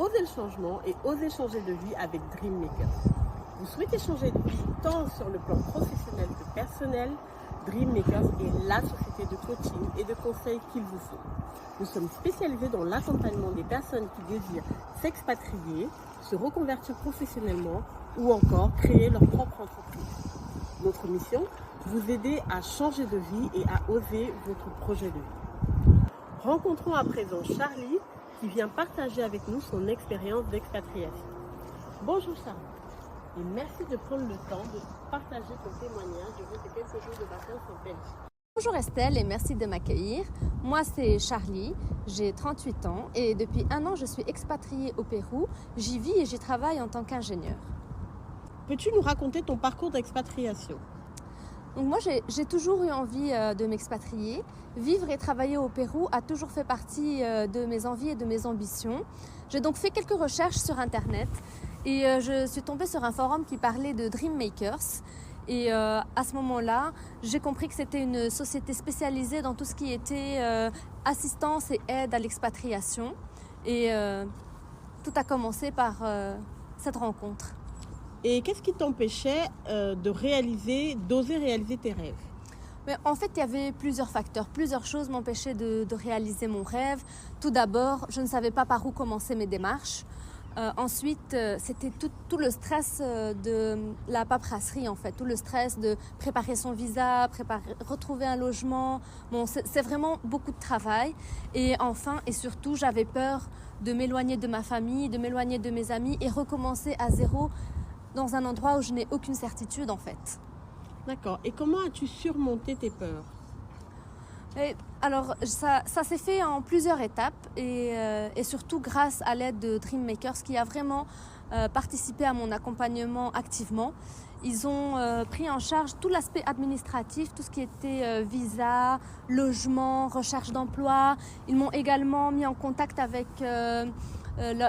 Osez le changement et osez changer de vie avec Dreammakers. Vous souhaitez changer de vie tant sur le plan professionnel que personnel, Dreammakers est la société de coaching et de conseil qu'il vous faut. Nous sommes spécialisés dans l'accompagnement des personnes qui désirent s'expatrier, se reconvertir professionnellement ou encore créer leur propre entreprise. Notre mission, vous aider à changer de vie et à oser votre projet de vie. Rencontrons à présent Charlie qui vient partager avec nous son expérience d'expatriation. Bonjour Charlie et merci de prendre le temps de partager ton témoignage durant ces quelques jours de vacances en Belgique. Bonjour Estelle et merci de m'accueillir. Moi c'est Charlie, j'ai 38 ans et depuis 1 an je suis expatriée au Pérou. J'y vis et j'y travaille en tant qu'ingénieur. Peux-tu nous raconter ton parcours d'expatriation? Donc moi j'ai toujours eu envie de m'expatrier. Vivre et travailler au Pérou a toujours fait partie de mes envies et de mes ambitions. J'ai donc fait quelques recherches sur internet et je suis tombée sur un forum qui parlait de Dreammakers. Et à ce moment-là, j'ai compris que c'était une société spécialisée dans tout ce qui était assistance et aide à l'expatriation. Et tout a commencé par cette rencontre. Et qu'est-ce qui t'empêchait d'oser réaliser tes rêves? Mais en fait, il y avait plusieurs facteurs, plusieurs choses m'empêchaient de réaliser mon rêve. Tout d'abord, je ne savais pas par où commencer mes démarches. Ensuite, c'était tout le stress de la paperasserie en fait, tout le stress de préparer son visa, retrouver un logement. Bon, c'est vraiment beaucoup de travail. Et enfin et surtout, j'avais peur de m'éloigner de ma famille, de m'éloigner de mes amis et recommencer à zéro dans un endroit où je n'ai aucune certitude en fait. D'accord. Et comment as-tu surmonté tes peurs? Alors, ça s'est fait en plusieurs étapes et surtout grâce à l'aide de Dreammakers qui a vraiment participé à mon accompagnement activement. Ils ont pris en charge tout l'aspect administratif, tout ce qui était visa, logement, recherche d'emploi. Ils m'ont également mis en contact avec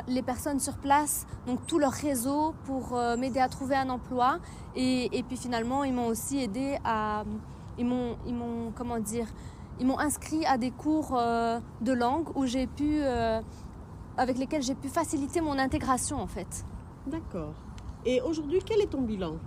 les personnes sur place, donc tout leur réseau pour m'aider à trouver un emploi. Et puis finalement, ils m'ont aussi aidé à... Ils m'ont inscrit à des cours de langue où avec lesquels j'ai pu faciliter mon intégration en fait. D'accord. Et aujourd'hui, quel est ton bilan?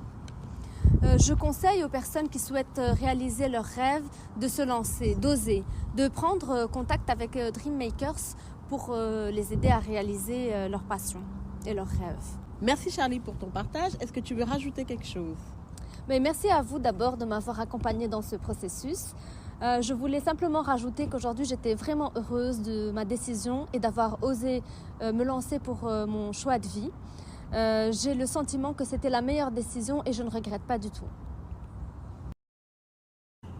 Je conseille aux personnes qui souhaitent réaliser leurs rêves de se lancer, d'oser, de prendre contact avec Dreammakers pour les aider à réaliser leurs passions et leurs rêves. Merci Charlie pour ton partage. Est-ce que tu veux rajouter quelque chose? Mais merci à vous d'abord de m'avoir accompagnée dans ce processus. Je voulais simplement rajouter qu'aujourd'hui j'étais vraiment heureuse de ma décision et d'avoir osé me lancer pour mon choix de vie. J'ai le sentiment que c'était la meilleure décision et je ne regrette pas du tout.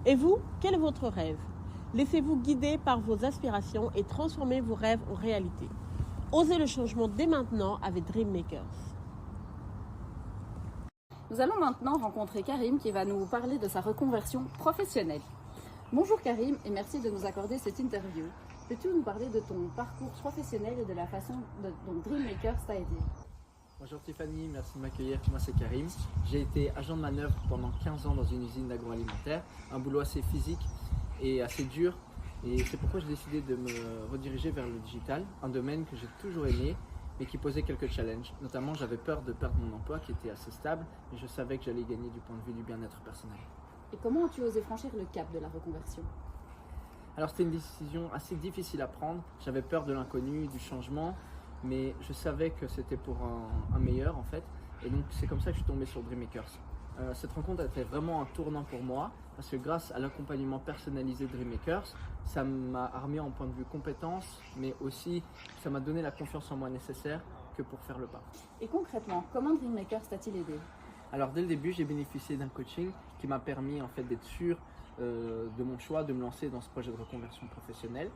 Et vous, quel est votre rêve? Laissez-vous guider par vos aspirations et transformez vos rêves en réalité. Osez le changement dès maintenant avec Dreammakers. Nous allons maintenant rencontrer Karim qui va nous parler de sa reconversion professionnelle. Bonjour Karim et merci de nous accorder cette interview. Peux-tu nous parler de ton parcours professionnel et de la façon dont Dreammakers t'a aidé? Bonjour Tiffany, merci de m'accueillir. Moi c'est Karim. J'ai été agent de manœuvre pendant 15 ans dans une usine d'agroalimentaire. Un boulot assez physique et assez dur. Et c'est pourquoi j'ai décidé de me rediriger vers le digital, un domaine que j'ai toujours aimé mais qui posait quelques challenges. Notamment j'avais peur de perdre mon emploi qui était assez stable et je savais que j'allais gagner du point de vue du bien-être personnel. Et comment as-tu osé franchir le cap de la reconversion? Alors c'était une décision assez difficile à prendre. J'avais peur de l'inconnu, du changement, mais je savais que c'était pour un meilleur en fait. Et donc c'est comme ça que je suis tombé sur Dreammakers. Cette rencontre a été vraiment un tournant pour moi parce que grâce à l'accompagnement personnalisé de Dreammakers, ça m'a armé en point de vue compétences, mais aussi ça m'a donné la confiance en moi nécessaire que pour faire le pas. Et concrètement, comment Dreammakers t'a-t-il aidé? Alors dès le début, j'ai bénéficié d'un coaching qui m'a permis en fait d'être sûr de mon choix, de me lancer dans ce projet de reconversion professionnelle.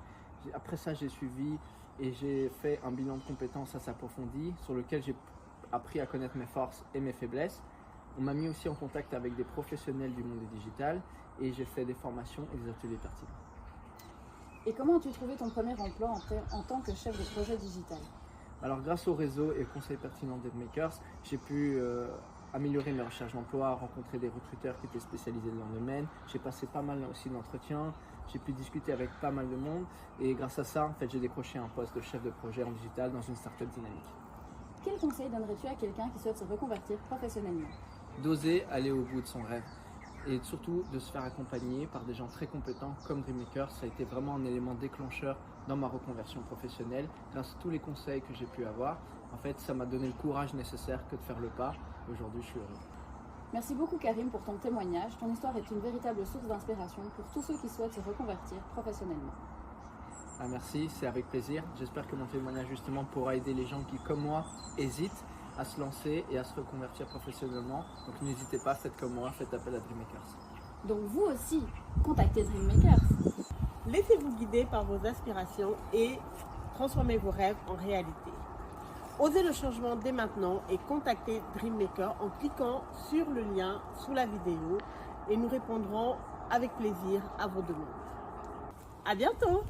Après ça, j'ai suivi et j'ai fait un bilan de compétences assez approfondi sur lequel j'ai appris à connaître mes forces et mes faiblesses. On m'a mis aussi en contact avec des professionnels du monde digital et j'ai fait des formations et des ateliers pertinents. Et comment as-tu trouvé ton premier emploi en tant que chef de projet digital? Alors grâce au réseau et au conseil pertinent de Dreammakers, j'ai pu amélioré mes recherches d'emploi, rencontré des recruteurs qui étaient spécialisés dans le domaine. J'ai passé pas mal aussi d'entretiens, j'ai pu discuter avec pas mal de monde et grâce à ça, en fait, j'ai décroché un poste de chef de projet en digital dans une startup dynamique. Quel conseil donnerais-tu à quelqu'un qui souhaite se reconvertir professionnellement? D'oser aller au bout de son rêve et surtout de se faire accompagner par des gens très compétents comme Dreammaker. Ça a été vraiment un élément déclencheur dans ma reconversion professionnelle. Grâce à tous les conseils que j'ai pu avoir, en fait, ça m'a donné le courage nécessaire que de faire le pas. Aujourd'hui, je suis heureux. Merci beaucoup Karim pour ton témoignage. Ton histoire est une véritable source d'inspiration pour tous ceux qui souhaitent se reconvertir professionnellement. Ah, merci, c'est avec plaisir. J'espère que mon témoignage justement pourra aider les gens qui, comme moi, hésitent à se lancer et à se reconvertir professionnellement. Donc n'hésitez pas, faites comme moi, faites appel à Dreammakers. Donc vous aussi, contactez Dreammakers. Laissez-vous guider par vos aspirations et transformez vos rêves en réalité. Osez le changement dès maintenant et contactez Dreammaker en cliquant sur le lien sous la vidéo et nous répondrons avec plaisir à vos demandes. À bientôt!